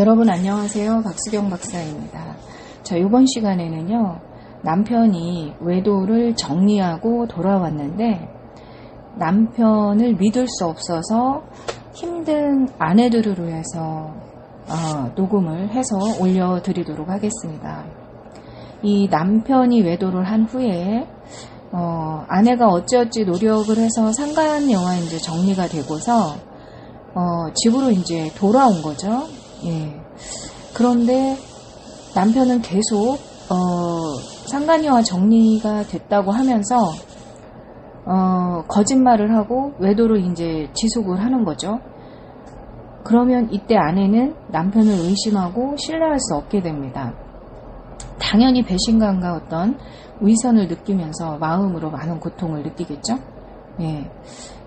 여러분 안녕하세요. 박수경 박사입니다. 자, 이번 시간에는요, 남편이 외도를 정리하고 돌아왔는데 남편을 믿을 수 없어서 힘든 아내들을 위해서 녹음을 해서 올려드리도록 하겠습니다. 이 남편이 외도를 한 후에 아내가 어찌어찌 노력을 해서 상간녀와 이제 정리가 되고서 집으로 이제 돌아온 거죠. 예. 그런데 남편은 계속 상간녀와 정리가 됐다고 하면서 거짓말을 하고 외도를 이제 지속을 하는 거죠. 그러면 이때 아내는 남편을 의심하고 신뢰할 수 없게 됩니다. 당연히 배신감과 어떤 위선을 느끼면서 마음으로 많은 고통을 느끼겠죠. 예.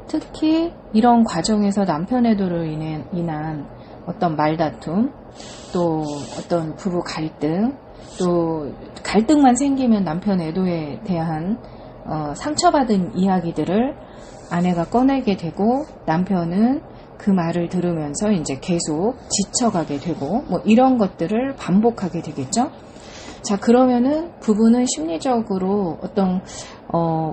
특히 이런 과정에서 남편 외도로 인한 어떤 말다툼, 또 어떤 부부 갈등, 또 갈등만 생기면 남편 외도에 대한 상처받은 이야기들을 아내가 꺼내게 되고 남편은 그 말을 들으면서 이제 계속 지쳐가게 되고 뭐 이런 것들을 반복하게 되겠죠. 자, 그러면은 부부는 심리적으로 어떤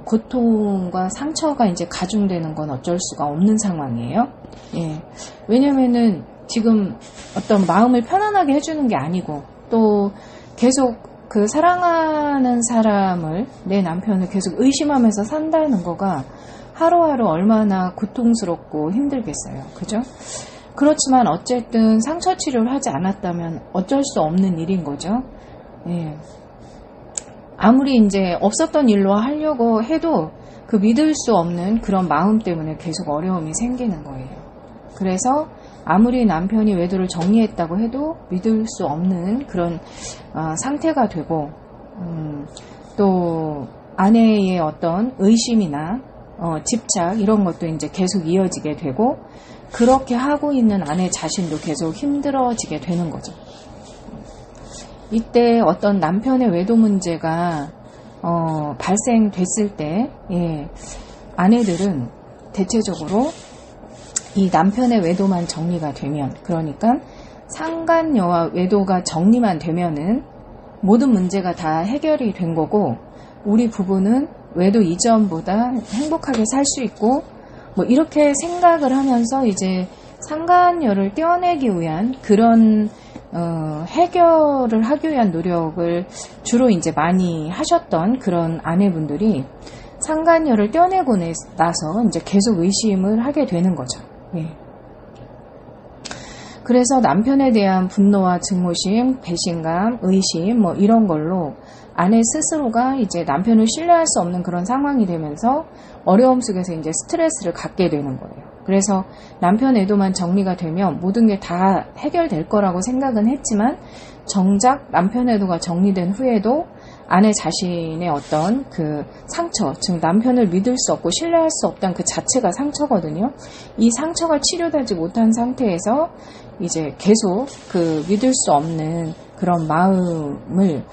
고통과 상처가 이제 가중되는 건 어쩔 수가 없는 상황이에요. 예. 왜냐면은 지금 어떤 마음을 편안하게 해주는 게 아니고 또 계속 그 사랑하는 사람을, 내 남편을 계속 의심하면서 산다는 거가 하루하루 얼마나 고통스럽고 힘들겠어요. 그죠? 그렇지만 어쨌든 상처 치료를 하지 않았다면 어쩔 수 없는 일인 거죠. 예. 아무리 이제 없었던 일로 하려고 해도 그 믿을 수 없는 그런 마음 때문에 계속 어려움이 생기는 거예요. 그래서 아무리 남편이 외도를 정리했다고 해도 믿을 수 없는 그런 상태가 되고 또 아내의 어떤 의심이나 집착 이런 것도 이제 계속 이어지게 되고 그렇게 하고 있는 아내 자신도 계속 힘들어지게 되는 거죠. 이때 어떤 남편의 외도 문제가 발생됐을 때 아내들은 대체적으로 이 남편의 외도만 정리가 되면, 그러니까 상간녀와 외도가 정리만 되면은 모든 문제가 다 해결이 된 거고 우리 부부는 외도 이전보다 행복하게 살 수 있고 뭐 이렇게 생각을 하면서 이제 상간녀를 떼어내기 위한 그런 해결을 하기 위한 노력을 주로 이제 많이 하셨던 그런 아내분들이 상간녀를 떼어내고 나서 이제 계속 의심을 하게 되는 거죠. 예. 그래서 남편에 대한 분노와 증오심, 배신감, 의심 뭐 이런 걸로 아내 스스로가 이제 남편을 신뢰할 수 없는 그런 상황이 되면서 어려움 속에서 이제 스트레스를 갖게 되는 거예요. 그래서 남편 외도만 정리가 되면 모든 게 다 해결될 거라고 생각은 했지만 정작 남편 외도가 정리된 후에도 아내 자신의 어떤 그 상처, 즉 남편을 믿을 수 없고 신뢰할 수 없다는 그 자체가 상처거든요. 이 상처가 치료되지 못한 상태에서 이제 계속 그 믿을 수 없는 그런 마음을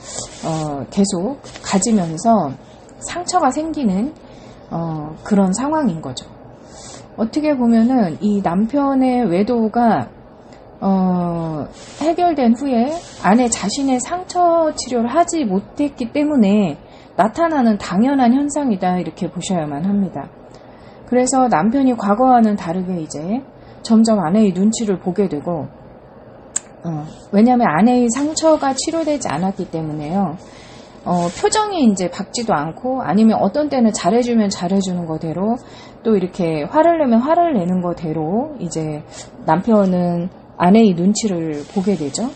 계속 가지면서 상처가 생기는 그런 상황인 거죠. 어떻게 보면은 이 남편의 외도가 해결된 후에 아내 자신의 상처 치료를 하지 못했기 때문에 나타나는 당연한 현상이다 이렇게 보셔야만 합니다. 그래서 남편이 과거와는 다르게 이제 점점 아내의 눈치를 보게 되고 왜냐하면 아내의 상처가 치료되지 않았기 때문에요. 표정이 이제 밝지도 않고 아니면 어떤 때는 잘해주면 잘해주는 거대로 또 이렇게 화를 내면 화를 내는 거대로 이제 남편은 아내의 눈치를 보게 되죠.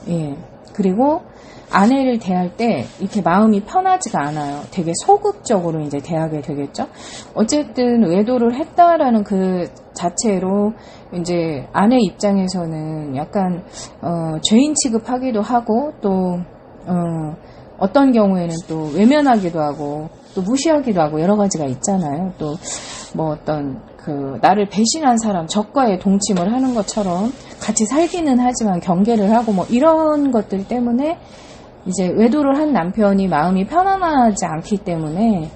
예. 그리고 아내를 대할 때 이렇게 마음이 편하지가 않아요. 되게 소극적으로 이제 대하게 되겠죠. 어쨌든 외도를 했다라는 그 자체로 이제 아내 입장에서는 약간 죄인 취급하기도 하고 또 어떤 경우에는 또 외면하기도 하고 또 무시하기도 하고 여러 가지가 있잖아요. 또 뭐 어떤 그 나를 배신한 사람 적과의 동침을 하는 것처럼 같이 살기는 하지만 경계를 하고 뭐 이런 것들 때문에 이제 외도를 한 남편이 마음이 편안하지 않기 때문에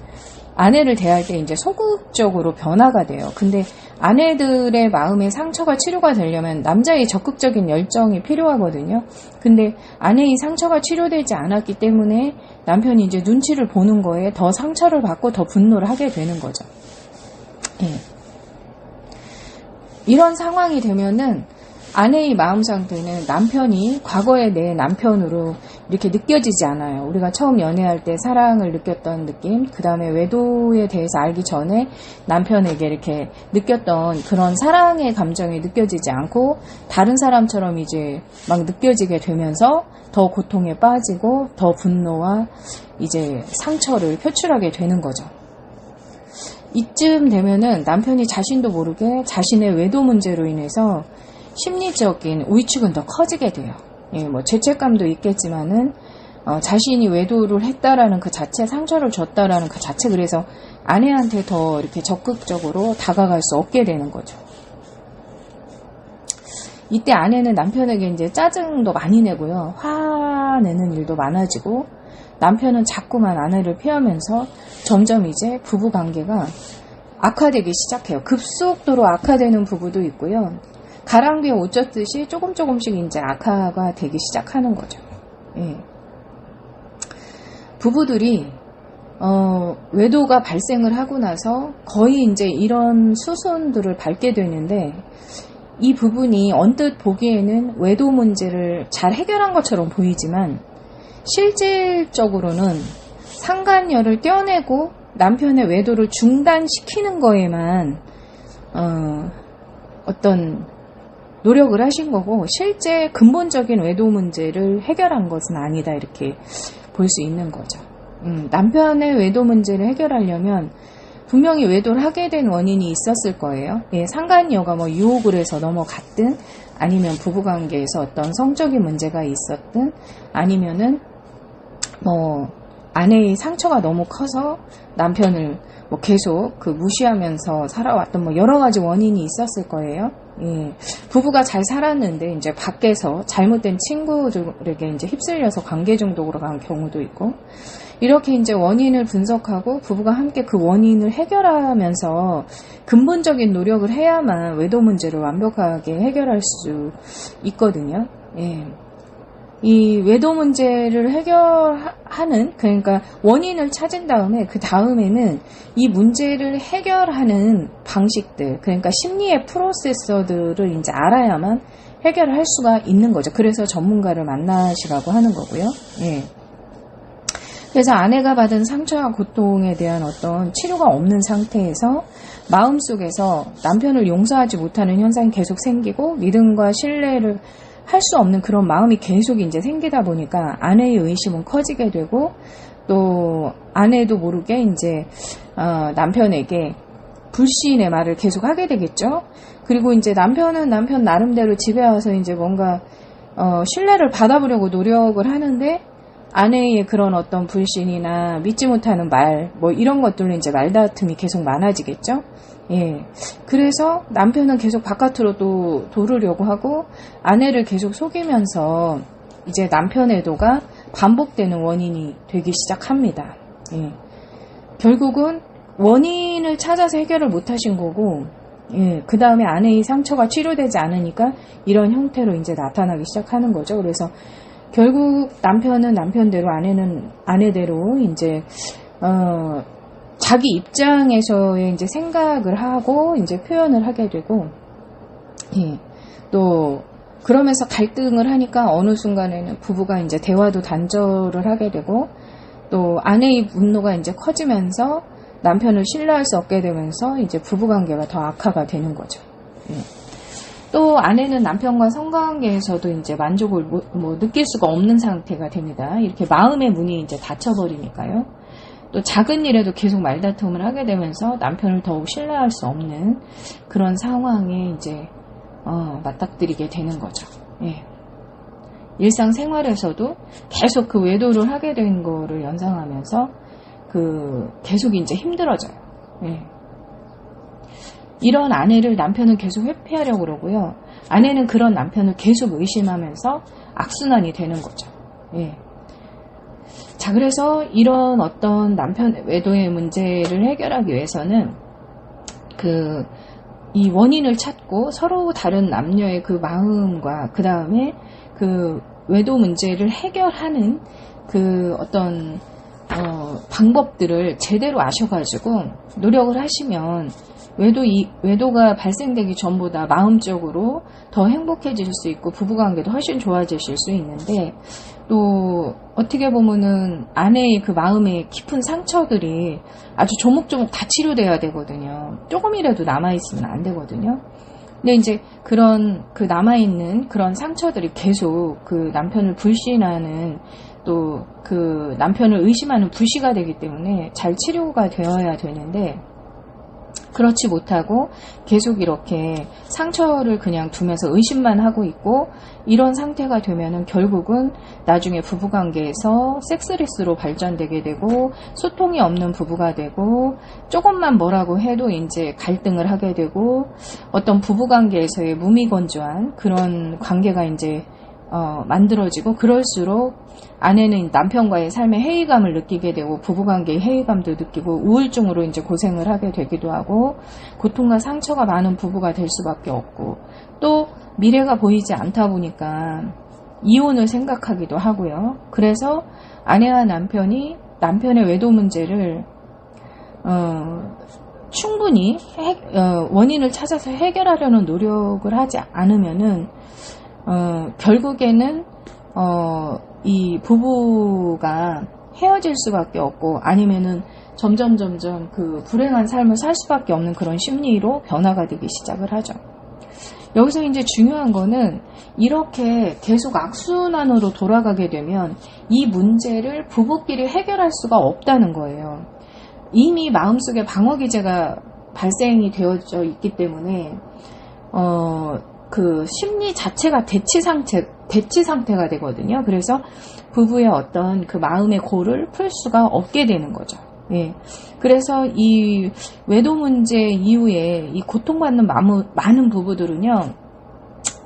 아내를 대할 때 이제 소극적으로 변화가 돼요. 근데 아내들의 마음의 상처가 치료가 되려면 남자의 적극적인 열정이 필요하거든요. 근데 아내의 상처가 치료되지 않았기 때문에 남편이 이제 눈치를 보는 거에 더 상처를 받고 더 분노를 하게 되는 거죠. 예. 이런 상황이 되면은 아내의 마음 상태는 남편이 과거의 내 남편으로 이렇게 느껴지지 않아요. 우리가 처음 연애할 때 사랑을 느꼈던 느낌, 그 다음에 외도에 대해서 알기 전에 남편에게 이렇게 느꼈던 그런 사랑의 감정이 느껴지지 않고 다른 사람처럼 이제 막 느껴지게 되면서 더 고통에 빠지고 더 분노와 이제 상처를 표출하게 되는 거죠. 이쯤 되면은 남편이 자신도 모르게 자신의 외도 문제로 인해서 심리적인 위축은 더 커지게 돼요. 예, 뭐 죄책감도 있겠지만은 자신이 외도를 했다라는 그 자체, 상처를 줬다라는 그 자체, 그래서 아내한테 더 이렇게 적극적으로 다가갈 수 없게 되는 거죠. 이때 아내는 남편에게 이제 짜증도 많이 내고요, 화내는 일도 많아지고, 남편은 자꾸만 아내를 피하면서 점점 이제 부부 관계가 악화되기 시작해요. 급속도로 악화되는 부부도 있고요. 가랑비에 옷 젖듯이 조금씩 이제 악화가 되기 시작하는 거죠. 예. 부부들이 외도가 발생을 하고 나서 거의 이제 이런 수순들을 밟게 되는데, 이 부분이 언뜻 보기에는 외도 문제를 잘 해결한 것처럼 보이지만 실질적으로는 상간녀를 떼어내고 남편의 외도를 중단시키는 거에만 어떤 노력을 하신 거고, 실제 근본적인 외도 문제를 해결한 것은 아니다, 이렇게 볼 수 있는 거죠. 남편의 외도 문제를 해결하려면 분명히 외도를 하게 된 원인이 있었을 거예요. 예, 상간녀가 뭐 유혹을 해서 넘어갔든, 아니면 부부관계에서 어떤 성적인 문제가 있었든, 아니면은 뭐 아내의 상처가 너무 커서 남편을 뭐 계속 무시하면서 살아왔던 뭐 여러 가지 원인이 있었을 거예요. 예, 부부가 잘 살았는데 이제 밖에서 잘못된 친구들에게 이제 휩쓸려서 관계 중독으로 간 경우도 있고, 이렇게 이제 원인을 분석하고 부부가 함께 그 원인을 해결하면서 근본적인 노력을 해야만 외도 문제를 완벽하게 해결할 수 있거든요. 예. 이 외도 문제를 해결하는, 그러니까 원인을 찾은 다음에 그 다음에는 이 문제를 해결하는 방식들, 그러니까 심리의 프로세서들을 이제 알아야만 해결할 수가 있는 거죠. 그래서 전문가를 만나시라고 하는 거고요. 예. 그래서 아내가 받은 상처와 고통에 대한 어떤 치료가 없는 상태에서 마음속에서 남편을 용서하지 못하는 현상이 계속 생기고, 믿음과 신뢰를 할 수 없는 그런 마음이 계속 이제 생기다 보니까 아내의 의심은 커지게 되고, 또 아내도 모르게 이제 남편에게 불신의 말을 계속 하게 되겠죠. 그리고 이제 남편은 남편 나름대로 집에 와서 이제 뭔가 신뢰를 받아보려고 노력을 하는데, 아내의 그런 어떤 불신이나 믿지 못하는 말, 뭐 이런 것들로 이제 말다툼이 계속 많아지겠죠. 예. 그래서 남편은 계속 바깥으로 또 도르려고 하고, 아내를 계속 속이면서 이제 남편의 애도가 반복되는 원인이 되기 시작합니다. 예. 결국은 원인을 찾아서 해결을 못 하신 거고, 예. 그 다음에 아내의 상처가 치료되지 않으니까 이런 형태로 이제 나타나기 시작하는 거죠. 그래서 결국 남편은 남편대로, 아내는 아내대로 이제 자기 입장에서의 이제 생각을 하고 이제 표현을 하게 되고, 예. 또 그러면서 갈등을 하니까 어느 순간에는 부부가 이제 대화도 단절을 하게 되고, 또 아내의 분노가 이제 커지면서 남편을 신뢰할 수 없게 되면서 이제 부부관계가 더 악화가 되는 거죠. 예. 또 아내는 남편과 성관계에서도 이제 만족을 느낄 수가 없는 상태가 됩니다. 이렇게 마음의 문이 이제 닫혀버리니까요. 또 작은 일에도 계속 말다툼을 하게 되면서 남편을 더욱 신뢰할 수 없는 그런 상황에 이제 맞닥뜨리게 되는 거죠. 예. 일상생활에서도 계속 그 외도를 하게 된 거를 연상하면서 계속 이제 힘들어져요. 예. 이런 아내를 남편은 계속 회피하려고 그러고요. 아내는 그런 남편을 계속 의심하면서 악순환이 되는 거죠. 예. 자, 그래서 이런 어떤 남편 외도의 문제를 해결하기 위해서는 이 원인을 찾고 서로 다른 남녀의 그 마음과 그 다음에 그 외도 문제를 해결하는 그 어떤 방법들을 제대로 아셔가지고 노력을 하시면 외도가 발생되기 전보다 마음적으로 더 행복해질 수 있고 부부관계도 훨씬 좋아지실 수 있는데, 또 어떻게 보면은 아내의 그 마음의 깊은 상처들이 아주 조목조목 다 치료돼야 되거든요. 조금이라도 남아있으면 안 되거든요. 근데 이제 그런 그 남아있는 그런 상처들이 계속 그 남편을 불신하는, 또 그 남편을 의심하는 불씨가 되기 때문에 잘 치료가 되어야 되는데, 그렇지 못하고 계속 이렇게 상처를 그냥 두면서 의심만 하고 있고, 이런 상태가 되면은 결국은 나중에 부부관계에서 섹스리스로 발전되게 되고, 소통이 없는 부부가 되고, 조금만 뭐라고 해도 이제 갈등을 하게 되고, 어떤 부부관계에서의 무미건조한 그런 관계가 이제 만들어지고, 그럴수록 아내는 남편과의 삶의 해이감을 느끼게 되고, 부부관계의 해이감도 느끼고, 우울증으로 이제 고생을 하게 되기도 하고, 고통과 상처가 많은 부부가 될 수밖에 없고, 또 미래가 보이지 않다 보니까 이혼을 생각하기도 하고요. 그래서 아내와 남편이 남편의 외도 문제를 충분히 원인을 찾아서 해결하려는 노력을 하지 않으면은 결국에는 이 부부가 헤어질 수밖에 없고, 아니면은 점점 그 불행한 삶을 살 수밖에 없는 그런 심리로 변화가 되기 시작을 하죠. 여기서 이제 중요한 거는 이렇게 계속 악순환으로 돌아가게 되면 이 문제를 부부끼리 해결할 수가 없다는 거예요. 이미 마음속에 방어기제가 발생이 되어져 있기 때문에 그 심리 자체가 대치 상태가 되거든요. 그래서 부부의 어떤 그 마음의 골을 풀 수가 없게 되는 거죠. 예. 그래서 이 외도 문제 이후에 이 고통받는 많은 부부들은요,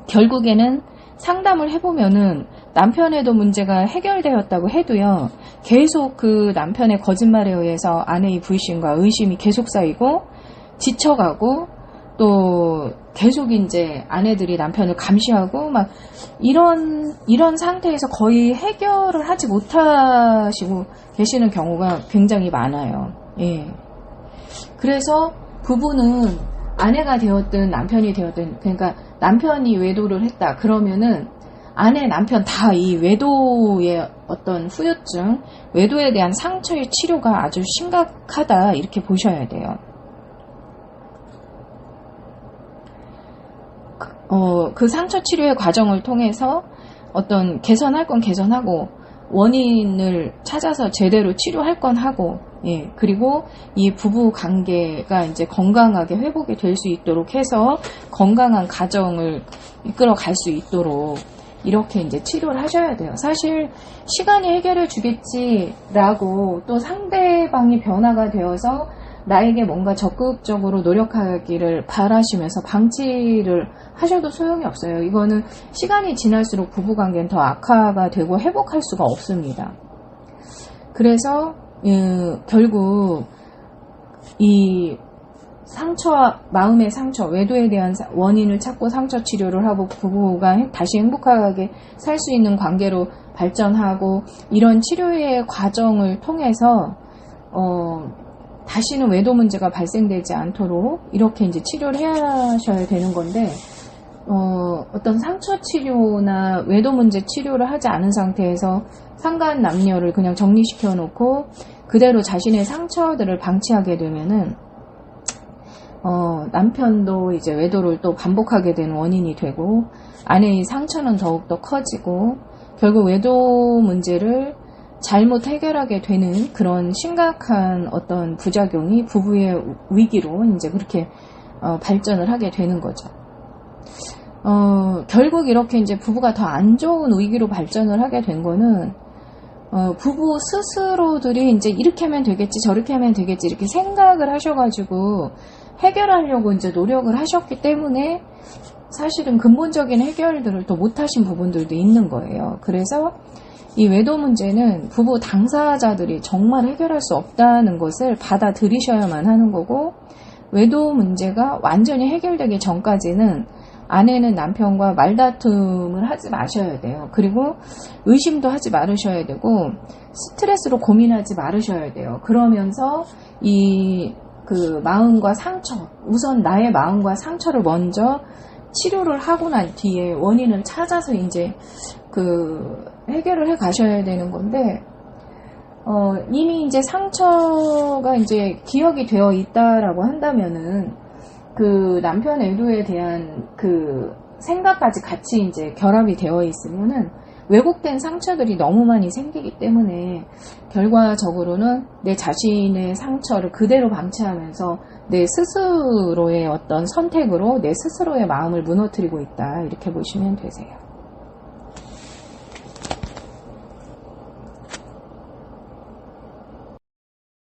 결국에는 상담을 해보면은 남편의 도 문제가 해결되었다고 해도요, 계속 그 남편의 거짓말에 의해서 아내의 불신과 의심이 계속 쌓이고, 지쳐가고, 또 계속 이제 아내들이 남편을 감시하고 막 이런 상태에서 거의 해결을 하지 못하시고 계시는 경우가 굉장히 많아요. 예. 그래서 부부는 아내가 되었든 남편이 되었든, 그러니까 남편이 외도를 했다 그러면은 아내, 남편 다 이 외도의 어떤 후유증, 외도에 대한 상처의 치료가 아주 심각하다, 이렇게 보셔야 돼요. 그 상처 치료의 과정을 통해서 어떤 개선할 건 개선하고, 원인을 찾아서 제대로 치료할 건 하고, 예, 그리고 이 부부 관계가 이제 건강하게 회복이 될 수 있도록 해서 건강한 가정을 이끌어 갈 수 있도록 이렇게 이제 치료를 하셔야 돼요. 사실 시간이 해결해 주겠지라고 또 상대방이 변화가 되어서 나에게 뭔가 적극적으로 노력하기를 바라시면서 방치를 하셔도 소용이 없어요. 이거는 시간이 지날수록 부부관계는 더 악화가 되고 회복할 수가 없습니다. 그래서 결국 이 상처와 마음의 상처, 외도에 대한 원인을 찾고 상처 치료를 하고 부부가 다시 행복하게 살 수 있는 관계로 발전하고, 이런 치료의 과정을 통해서 다시는 외도 문제가 발생되지 않도록 이렇게 이제 치료를 하셔야 되는 건데, 어떤 상처 치료나 외도 문제 치료를 하지 않은 상태에서 상간 남녀를 그냥 정리시켜 놓고 그대로 자신의 상처들을 방치하게 되면은 남편도 이제 외도를 또 반복하게 되는 원인이 되고, 아내의 상처는 더욱더 커지고, 결국 외도 문제를 잘못 해결하게 되는 그런 심각한 어떤 부작용이 부부의 위기로 이제 그렇게 발전을 하게 되는 거죠. 결국 이렇게 이제 부부가 더 안 좋은 위기로 발전을 하게 된 거는 부부 스스로들이 이제 이렇게 하면 되겠지, 저렇게 하면 되겠지, 이렇게 생각을 하셔가지고 해결하려고 이제 노력을 하셨기 때문에 사실은 근본적인 해결들을 또 못하신 부분들도 있는 거예요. 그래서 이 외도 문제는 부부 당사자들이 정말 해결할 수 없다는 것을 받아들이셔야만 하는 거고, 외도 문제가 완전히 해결되기 전까지는 아내는 남편과 말다툼을 하지 마셔야 돼요. 그리고 의심도 하지 말으셔야 되고 스트레스로 고민하지 말으셔야 돼요. 그러면서 그 마음과 상처, 우선 나의 마음과 상처를 먼저 치료를 하고 난 뒤에 원인을 찾아서 이제 해결을 해 가셔야 되는 건데, 이미 이제 상처가 이제 기억이 되어 있다라고 한다면은 그 남편 외도에 대한 그 생각까지 같이 이제 결합이 되어 있으면은 왜곡된 상처들이 너무 많이 생기기 때문에 결과적으로는 내 자신의 상처를 그대로 방치하면서 내 스스로의 어떤 선택으로 내 스스로의 마음을 무너뜨리고 있다, 이렇게 보시면 되세요.